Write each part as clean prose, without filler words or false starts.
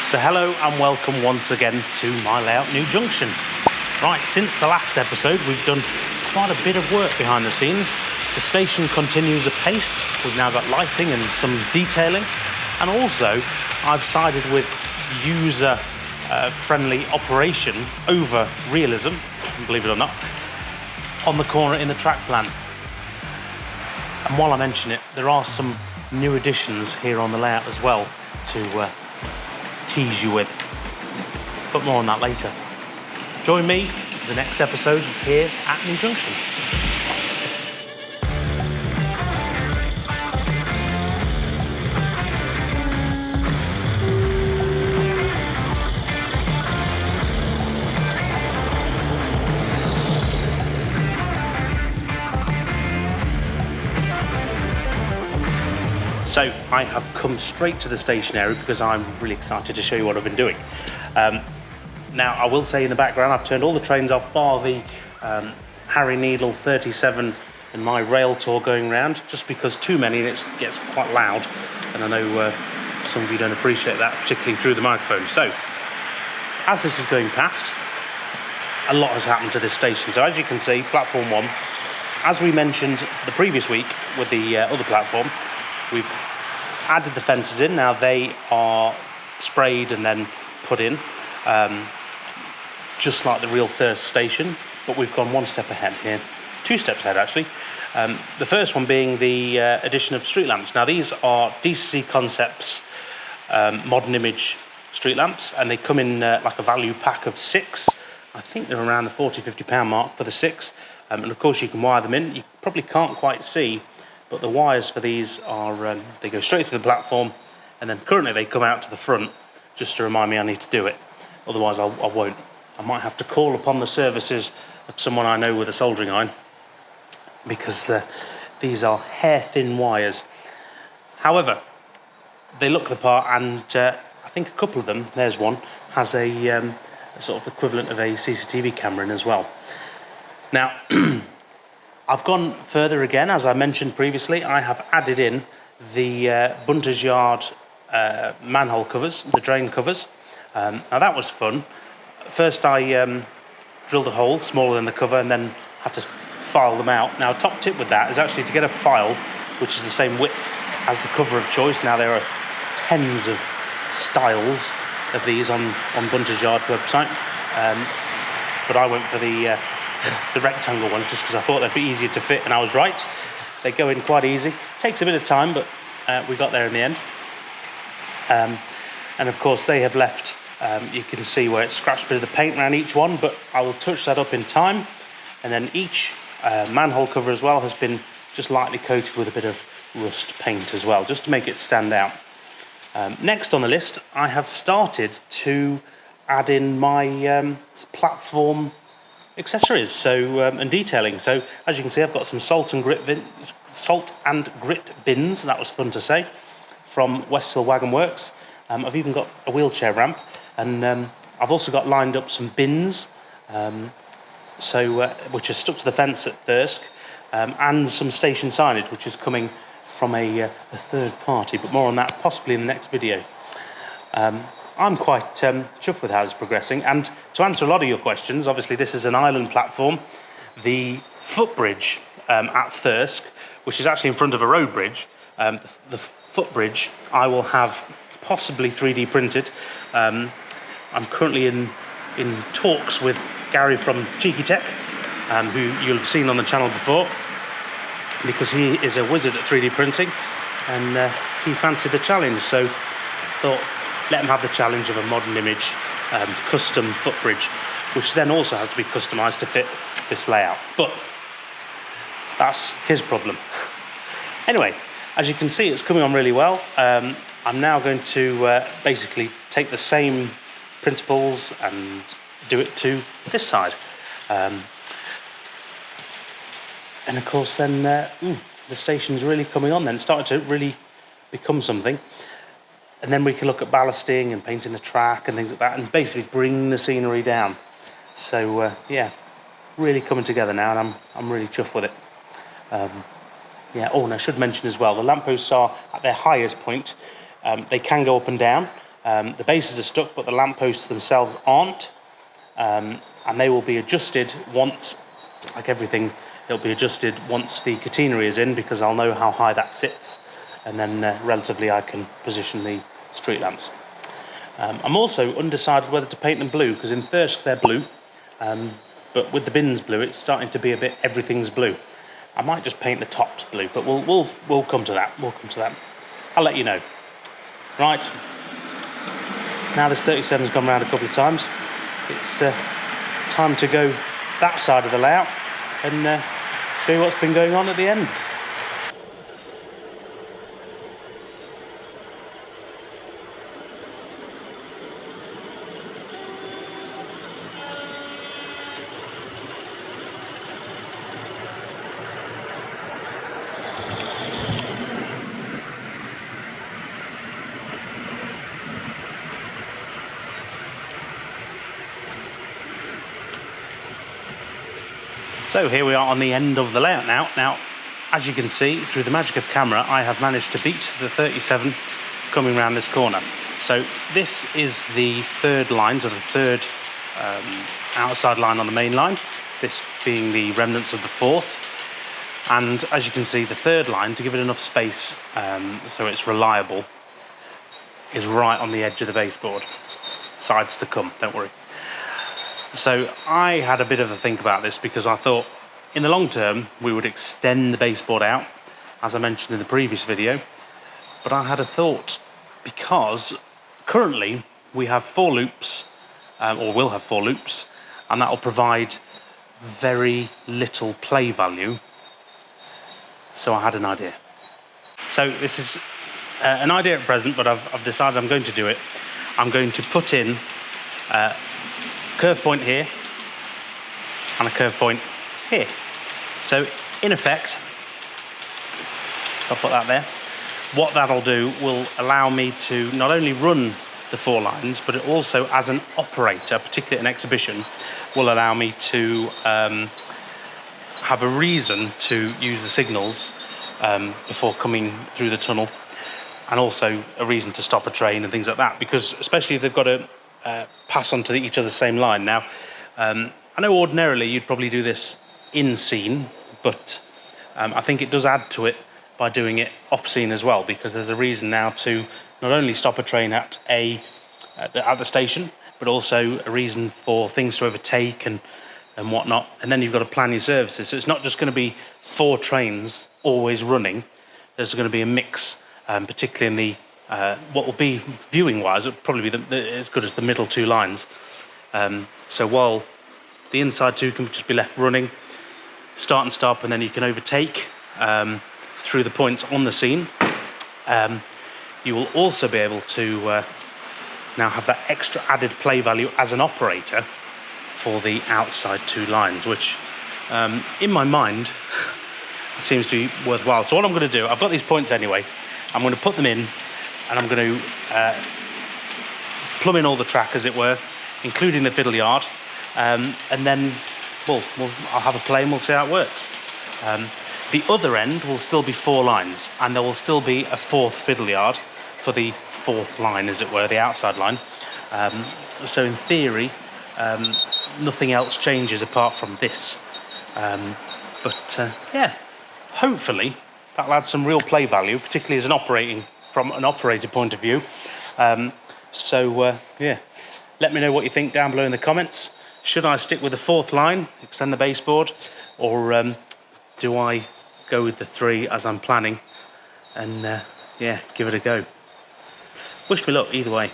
So hello and welcome once again to my layout New Junction. Right, since the last episode we've done quite a bit of work behind the scenes. The station continues apace. We've now got lighting and some detailing, and also I've sided with user friendly operation over realism, believe it or not, on the corner in the track plan. And while I mention it, there are some new additions here on the layout as well to tease you with, but more on that later. Join me for the next episode here at New Junction. So I have come straight to the station area because I'm really excited to show you what I've been doing. Now I will say in the background I've turned all the trains off bar the Harry Needle 37 and my rail tour going round, just because too many and it gets quite loud, and I know some of you don't appreciate that, particularly through the microphone. So as this is going past, a lot has happened to this station. So as you can see, platform 1, as we mentioned the previous week with the other platform, we've added the fences in. Now they are sprayed and then put in, just like the real Thirsk station, but we've gone one step ahead here, 2 steps ahead actually. The first one being the addition of street lamps. Now these are DCC Concepts modern image street lamps, and they come in like a value pack of 6. I think they're around the £40–50 mark for the 6, and of course you can wire them in. You probably can't quite see, but the wires for these are, they go straight through the platform, and then currently they come out to the front, just to remind me I need to do it. Otherwise I won't. I might have to call upon the services of someone I know with a soldering iron, because these are hair-thin wires. However, they look the part, and I think a couple of them, there's one, has a sort of equivalent of a CCTV camera in as well. Now, I've gone further again. As I mentioned previously, I have added in the Bunter's Yard manhole covers, the drain covers. Now that was fun. First I drilled a hole smaller than the cover and then had to file them out. Now top tip with that is actually to get a file which is the same width as the cover of choice. Now there are tens of styles of these on Bunter's Yard website, but I went for the rectangle ones just because I thought they'd be easier to fit, and I was right. They go in quite easy. Takes a bit of time, but we got there in the end. And of course they have left, you can see where it's scratched a bit of the paint around each one, but I will touch that up in time. And then each manhole cover as well has been just lightly coated with a bit of rust paint as well, just to make it stand out. Next on the list, I have started to add in my platform accessories, so and detailing. So as you can see, I've got some salt and grit bins. That was fun to say, from Westhill Wagon Works. I've even got a wheelchair ramp, and I've also got lined up some bins, which are stuck to the fence at Thirsk, and some station signage, which is coming from a third party, but more on that possibly in the next video. I'm quite chuffed with how it's progressing, and to answer a lot of your questions, obviously this is an island platform. The footbridge at Thirsk, which is actually in front of a road bridge, the footbridge I will have possibly 3D printed. I'm currently in talks with Gary from Cheeky Tech, who you'll have seen on the channel before, because he is a wizard at 3D printing, and he fancied the challenge, so thought let him have the challenge of a modern image custom footbridge, which then also has to be customized to fit this layout, but that's his problem. Anyway, as you can see, it's coming on really well. I'm now going to basically take the same principles and do it to this side, and of course then the station's really coming on, then started to really become something. And then we can look at ballasting and painting the track and things like that, and basically bring the scenery down. So yeah, really coming together now, and I'm really chuffed with it. Yeah. Oh, and I should mention as well, the lampposts are at their highest point. They can go up and down, The bases are stuck, but the lampposts themselves aren't. And they will be adjusted once, like everything, it'll be adjusted once the catenary is in, because I'll know how high that sits, and then relatively I can position the street lamps. I'm also undecided whether to paint them blue, because in Thirsk they're blue, but with the bins blue it's starting to be a bit everything's blue. I might just paint the tops blue, but we'll come to that. We'll come to that. I'll let you know. Right. Now this 37's gone round a couple of times. It's time to go that side of the layout and show you what's been going on at the end. So here we are on the end of the layout now. Now, as you can see, through the magic of camera, I have managed to beat the 37 coming round this corner. So this is the third line, so the third outside line on the main line, this being the remnants of the fourth. And as you can see, the third line, to give it enough space so it's reliable, is right on the edge of the baseboard. Sides to come, don't worry. So I had a bit of a think about this, because I thought in the long term we would extend the baseboard out, as I mentioned in the previous video. But I had a thought, because currently we have 4 loops, or will have 4 loops, and that will provide very little play value. So I had an idea. So this is an idea at present, but I've decided I'm going to do it. I'm going to put in curve point here and a curve point here. So in effect, if I put that there, what that'll do will allow me to not only run the 4 lines, but it also, as an operator, particularly in exhibition, will allow me to have a reason to use the signals before coming through the tunnel, and also a reason to stop a train and things like that, because especially if they've got to pass on to each other's same line. Now, I know ordinarily you'd probably do this in scene, but I think it does add to it by doing it off scene as well, because there's a reason now to not only stop a train at the station, but also a reason for things to overtake and whatnot. And then you've got to plan your services. So it's not just going to be 4 trains always running. There's going to be a mix, particularly in the what will be, viewing-wise, it'll probably be as good as the middle 2 lines. So while the inside 2 can just be left running, start and stop, and then you can overtake through the points on the scene, you will also be able to now have that extra added play value as an operator for the outside 2 lines, which in my mind seems to be worthwhile. So what I'm going to do, I've got these points anyway, I'm going to put them in, and I'm going to plumb in all the track, as it were, including the fiddle yard, and then I'll have a play and we'll see how it works. The other end will still be 4 lines, and there will still be a 4th fiddle yard for the 4th line, as it were, the outside line. So in theory, nothing else changes apart from this. Yeah, hopefully that'll add some real play value, particularly as from an operator point of view. Yeah, let me know what you think down below in the comments. Should I stick with the 4th line, extend the baseboard, or do I go with the 3 as I'm planning and yeah, give it a go? Wish me luck either way.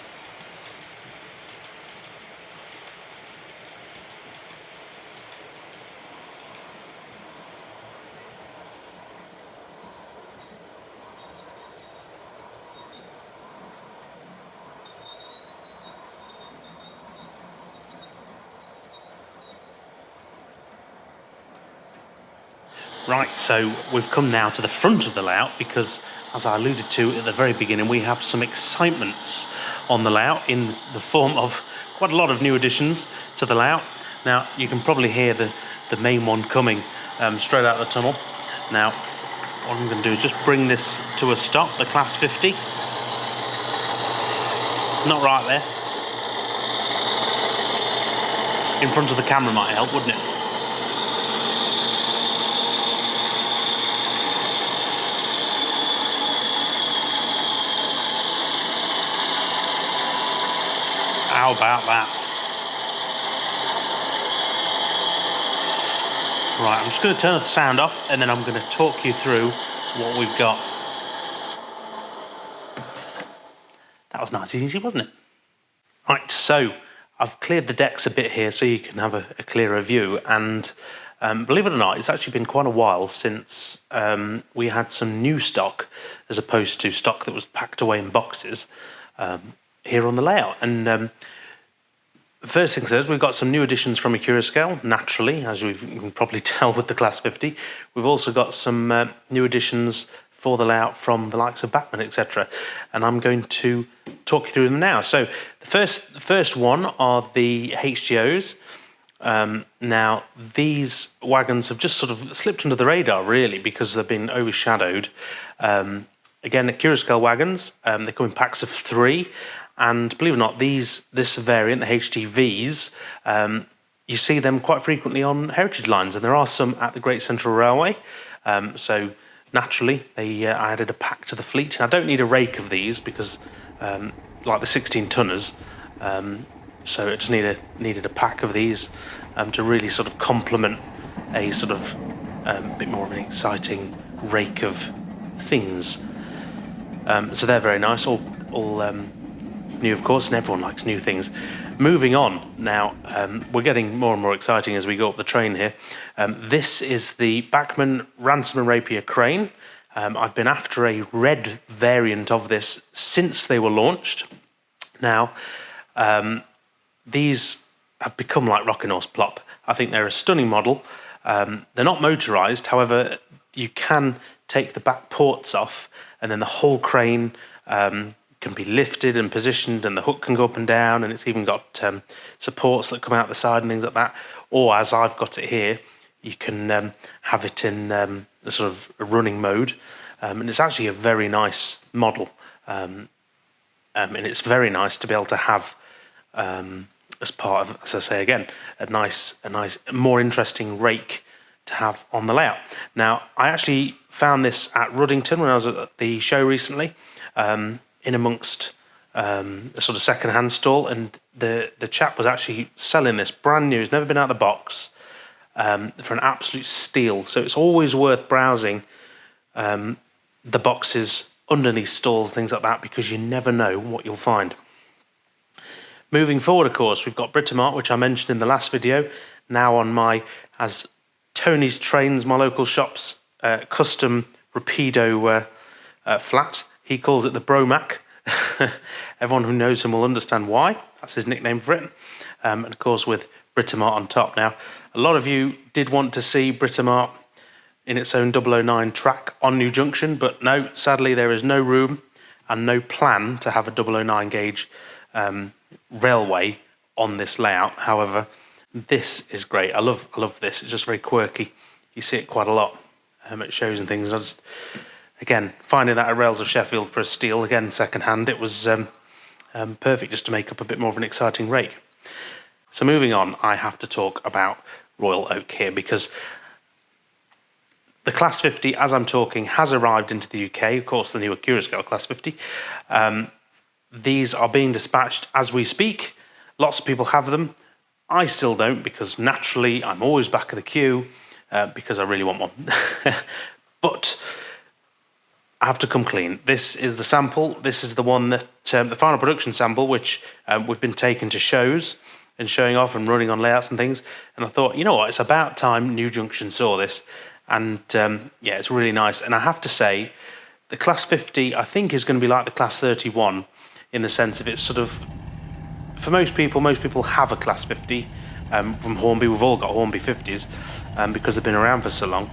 Right, so we've come now to the front of the layout, because as I alluded to at the very beginning, we have some excitements on the layout in the form of quite a lot of new additions to the layout. Now, you can probably hear the main one coming straight out of the tunnel. Now, what I'm going to do is just bring this to a stop, the Class 50. Not right there. In front of the camera might help, wouldn't it? How about that? Right, I'm just going to turn the sound off and then I'm going to talk you through what we've got. That was nice and easy, wasn't it? Right, so I've cleared the decks a bit here so you can have a clearer view, and believe it or not, it's actually been quite a while since we had some new stock as opposed to stock that was packed away in boxes here on the layout. And first things first, we've got some new additions from Accurascale, naturally, as you can probably tell with the Class 50. We've also got some new additions for the layout from the likes of Bachmann, etc. And I'm going to talk you through them now. So the first one are the HTOs. Now, these wagons have just sort of slipped under the radar, really, because they've been overshadowed. Again, Accurascale wagons, they come in packs of 3. And believe it or not, this variant, the HTVs, you see them quite frequently on heritage lines, and there are some at the Great Central Railway. So naturally, I added a pack to the fleet. I don't need a rake of these because, like the 16-tonners, so I just needed a pack of these to really sort of complement a sort of bit more of an exciting rake of things. So they're very nice, all new, of course, and everyone likes new things. Moving on now, we're getting more and more exciting as we go up the train here. This is the Bachmann Ransom and Rapier crane. I've been after a red variant of this since they were launched. Now, these have become like Rock and Horse Plop. I think they're a stunning model. They're not motorised, however, you can take the back ports off and then the whole crane can be lifted and positioned, and the hook can go up and down, and it's even got supports that come out the side and things like that. Or as I've got it here, you can have it in the sort of running mode, and it's actually a very nice model, and it's very nice to be able to have as part of, as I say again, a nice, more interesting rake to have on the layout. Now, I actually found this at Ruddington when I was at the show recently. In amongst a sort of second-hand stall, and the chap was actually selling this brand new. It's never been out of the box for an absolute steal. So it's always worth browsing the boxes underneath stalls, things like that, because you never know what you'll find. Moving forward, of course, we've got Britomart, which I mentioned in the last video, now on my, as Tony's Trains, my local shop's custom Rapido flat. He calls it the BroMac. Everyone who knows him will understand why. That's his nickname for it. And of course with Britomart on top. Now, a lot of you did want to see Britomart in its own 009 track on New Junction, but no, sadly there is no room and no plan to have a 009 gauge railway on this layout. However, this is great. I love this. It's just very quirky. You see it quite a lot at shows and things. I just, again, finding that at Rails of Sheffield for a steal, again, second-hand, it was perfect just to make up a bit more of an exciting rake. So moving on, I have to talk about Royal Oak here, because the Class 50, as I'm talking, has arrived into the UK, of course, the new Accurascale Class 50. These are being dispatched as we speak. Lots of people have them. I still don't, because naturally I'm always back of the queue because I really want one. But I have to come clean. This is the sample. This is the one that, the final production sample, which we've been taking to shows and showing off and running on layouts and things. And I thought, you know what, it's about time New Junction saw this. And yeah, it's really nice. And I have to say, the Class 50, I think, is going to be like the Class 31 in the sense of it's sort of, for most people have a Class 50 from Hornby. We've all got Hornby 50s because they've been around for so long.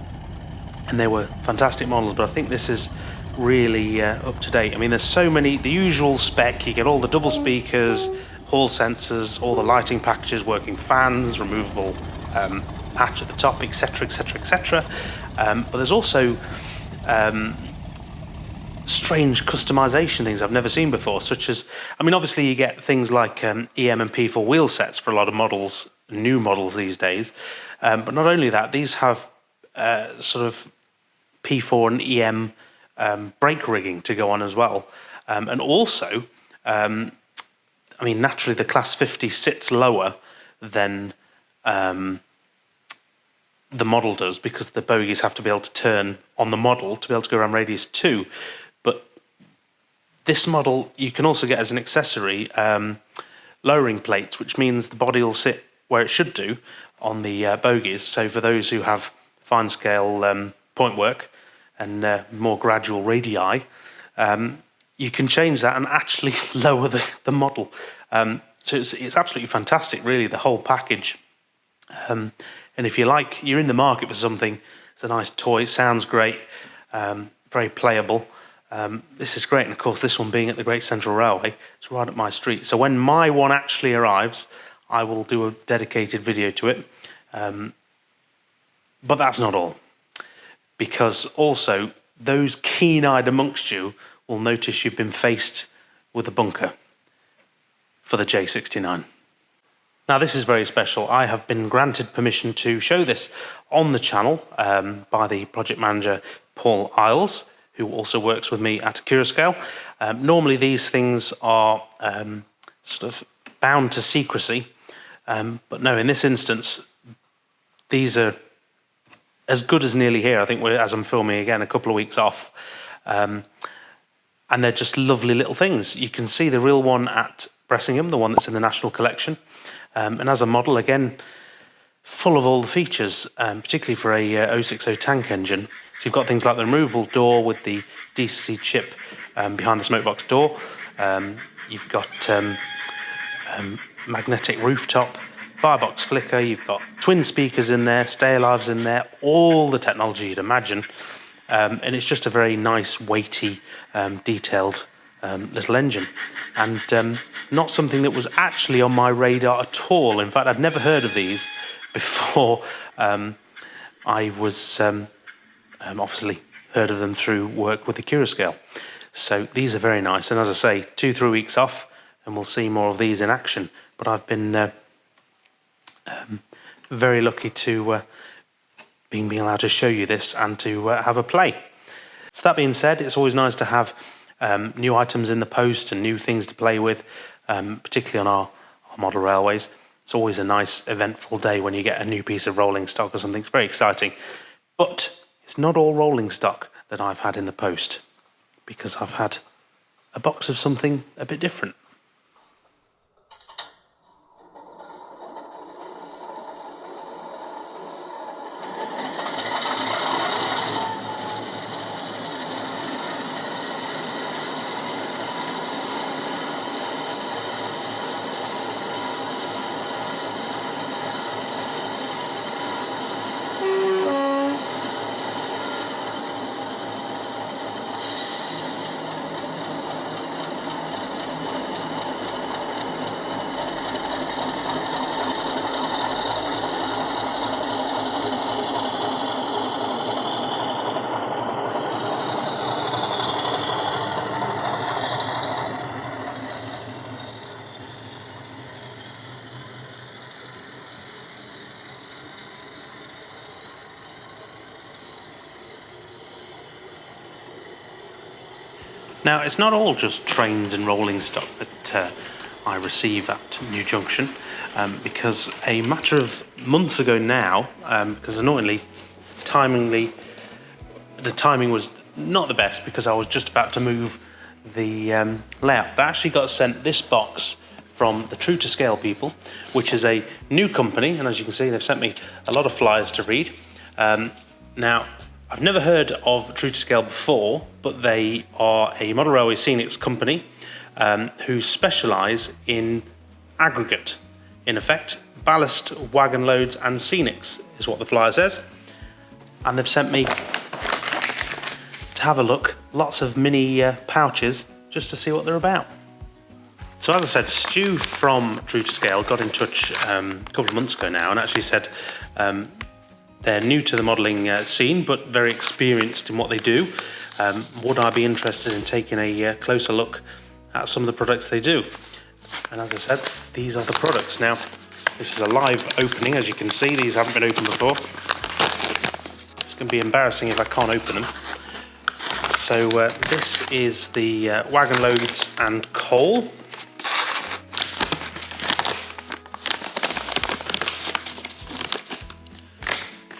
And they were fantastic models, but I think this is really up to date. I mean, there's so many, the usual spec, you get all the double speakers, hall sensors, all the lighting packages, working fans, removable hatch at the top, etc, etc, etc. But there's also strange customization things I've never seen before, such as, I mean, obviously you get things like EM and P4 wheel sets for a lot of models, new models these days, but not only that, these have sort of P4 and EM brake rigging to go on as well, and also, I mean, naturally the Class 50 sits lower than the model does, because the bogies have to be able to turn on the model to be able to go around radius 2. But this model you can also get as an accessory lowering plates, which means the body will sit where it should do on the bogies. So for those who have fine scale point work and more gradual radii, you can change that and actually lower the model. So it's absolutely fantastic, really, the whole package. And if you like, you're in the market for something, it's a nice toy, sounds great, very playable. This is great, and of course this one being at the Great Central Railway, it's right up my street. So when my one actually arrives, I will do a dedicated video to it. But that's not all, because also those keen-eyed amongst you will notice you've been faced with a bunker for the J69. Now this is very special. I have been granted permission to show this on the channel by the project manager Paul Isles, who also works with me at Accurascale. Normally these things are sort of bound to secrecy, but no, in this instance these are as good as nearly here. I think as I'm filming again, a couple of weeks off, and they're just lovely little things. You can see the real one at Bressingham, the one that's in the National Collection. And as a model, again, full of all the features, particularly for a 060 tank engine. So you've got things like the removable door with the DCC chip behind the smokebox door. You've got magnetic rooftop, firebox flicker. You've got twin speakers in there, stay alives in there, all the technology you'd imagine. And it's just a very nice, weighty, detailed little engine. And not something that was actually on my radar at all. In fact, I'd never heard of these before I was obviously heard of them through work with the Accurascale. So these are very nice. And as I say, 2-3 weeks off and we'll see more of these in action. But I've been very lucky to being allowed to show you this and to have a play. So that being said, it's always nice to have new items in the post and new things to play with, particularly on our model railways. It's always a nice eventful day when you get a new piece of rolling stock or something. It's very exciting. But it's not all rolling stock that I've had in the post, because I've had a box of something a bit different. Now, it's not all just trains and rolling stock that I receive at New Junction, because a matter of months ago now, because annoyingly, the timing was not the best, because I was just about to move the layout, but I actually got sent this box from the True to Scale people, which is a new company, and as you can see, they've sent me a lot of flyers to read. Now, I've never heard of True to Scale before, but they are a model railway Scenics company who specialise in aggregate. In effect, ballast, wagon loads and Scenics is what the flyer says. And they've sent me to have a look, lots of mini pouches, just to see what they're about. So as I said, Stu from True to Scale got in touch a couple of months ago now and actually said they're new to the modelling scene, but very experienced in what they do. would I be interested in taking a closer look at some of the products they do? And as I said, these are the products. Now, this is a live opening, as you can see. These haven't been opened before. It's going to be embarrassing if I can't open them. So this is the wagon loads and coal.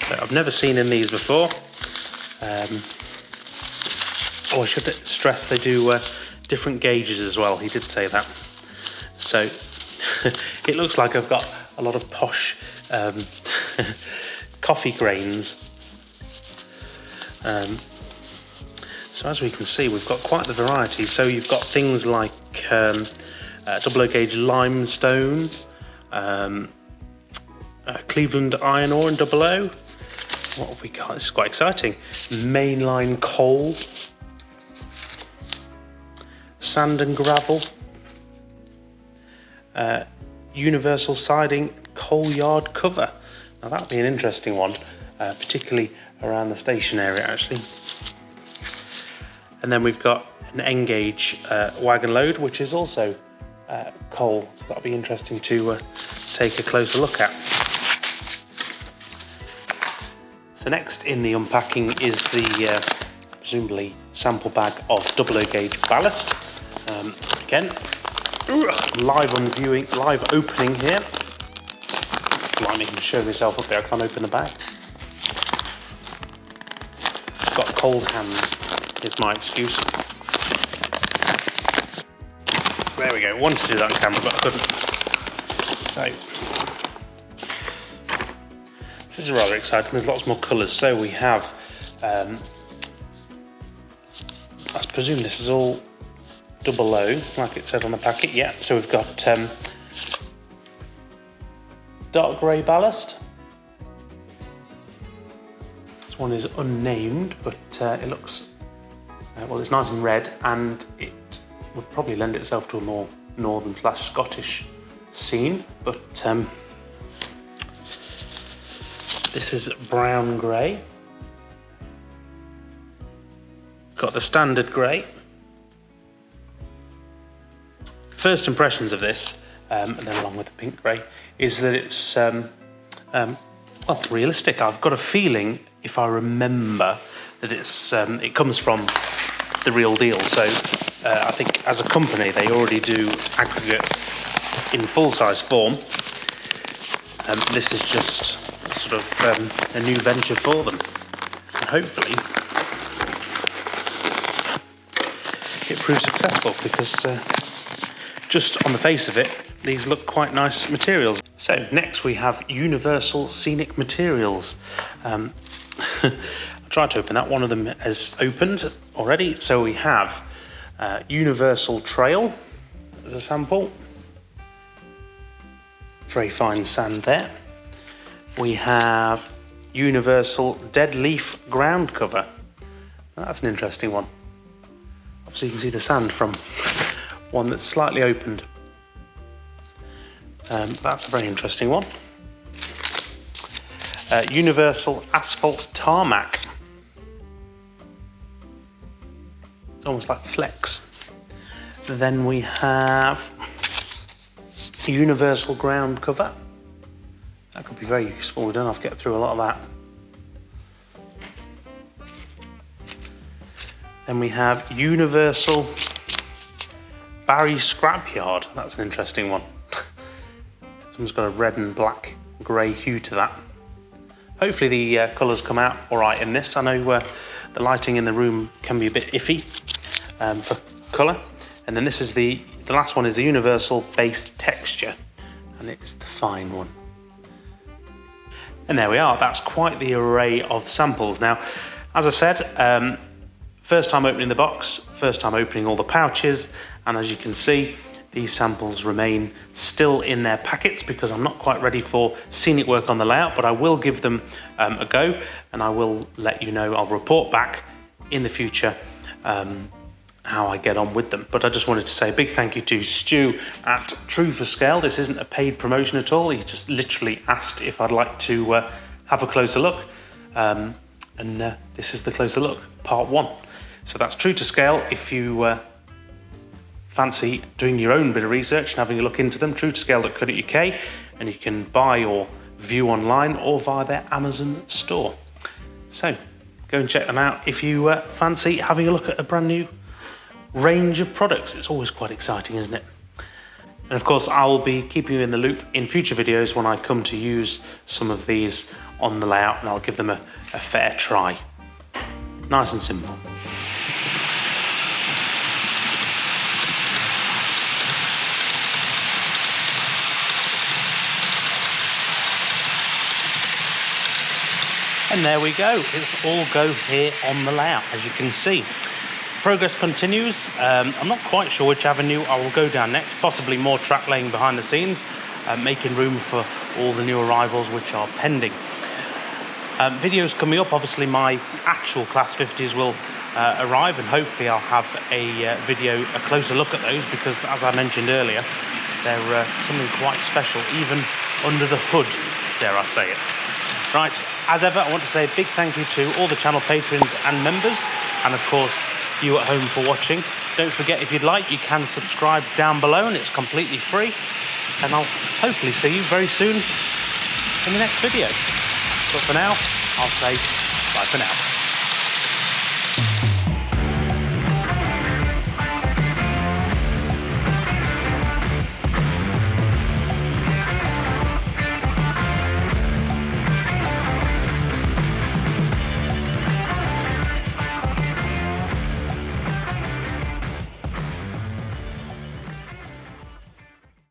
So I've never seen in these before. I should stress they do different gauges as well. He did say that. So it looks like I've got a lot of posh coffee grains. So as we can see, we've got quite the variety. So you've got things like double O gauge limestone, Cleveland iron ore and double O. What have we got? This is quite exciting. Mainline coal, sand and gravel, universal siding, coal yard cover. Now that would be an interesting one, particularly around the station area actually. And then we've got an N gauge wagon load, which is also coal, so that'll be interesting to take a closer look at. So next in the unpacking is the presumably sample bag of double O gauge ballast. Again, live opening here. Blimey, I can show myself up there, I can't open the bag. I've got cold hands, is my excuse. So there we go, wanted to do that on camera but I couldn't. So, this is rather exciting, there's lots more colours. So we have, I presume this is all double O, like it said on the packet, yeah. So we've got dark grey ballast. This one is unnamed, but it looks, well, it's nice and red, and it would probably lend itself to a more northern / Scottish scene, but this is brown grey. Got the standard grey. First impressions of this, and then along with the pink grey, is that it's well, realistic. I've got a feeling, if I remember, that it comes from the real deal. So I think as a company they already do aggregate in full-size form. This is just sort of a new venture for them, and hopefully it proves successful, because just on the face of it, these look quite nice materials. So next we have Universal Scenic Materials. I tried to open that, one of them has opened already. So we have Universal Trail as a sample. Very fine sand there. We have Universal Dead Leaf Ground Cover. That's an interesting one. Obviously you can see the sand from one that's slightly opened. That's a very interesting one. Universal Asphalt Tarmac. It's almost like flex. Then we have Universal Ground Cover. That could be very useful. We don't have to get through a lot of that. Then we have Universal Barry Scrapyard. That's an interesting one. Someone's got a red and black grey hue to that. Hopefully the colours come out all right in this. I know the lighting in the room can be a bit iffy for colour. And then this is the last one is the Universal Base Texture, and it's the fine one. And there we are, that's quite the array of samples. Now, as I said, first time opening the box, first time opening all the pouches, and as you can see, these samples remain still in their packets because I'm not quite ready for scenic work on the layout, but I will give them a go, and I will let you know. I'll report back in the future how I get on with them. But I just wanted to say a big thank you to Stu at True for Scale. This isn't a paid promotion at all. He just literally asked if I'd like to have a closer look. And this is the closer look, part one. So that's true to scale. If you fancy doing your own bit of research and having a look into them, true2scale.co.uk, and you can buy or view online or via their Amazon store. So go and check them out if you fancy having a look at a brand new range of products. It's always quite exciting, isn't it? And of course, I'll be keeping you in the loop in future videos when I come to use some of these on the layout, and I'll give them a fair try. Nice and simple. And there we go, it's all go here on the layout, as you can see. Progress continues. I'm not quite sure which avenue I will go down next, possibly more track laying behind the scenes, making room for all the new arrivals which are pending. Videos coming up, obviously my actual Class 50s will arrive, and hopefully I'll have a closer look at those, because as I mentioned earlier, they're something quite special, even under the hood, dare I say it. Right, as ever, I want to say a big thank you to all the channel patrons and members, and of course, you at home for watching. Don't forget, if you'd like, you can subscribe down below, and it's completely free. And I'll hopefully see you very soon in the next video. But for now, I'll say bye for now.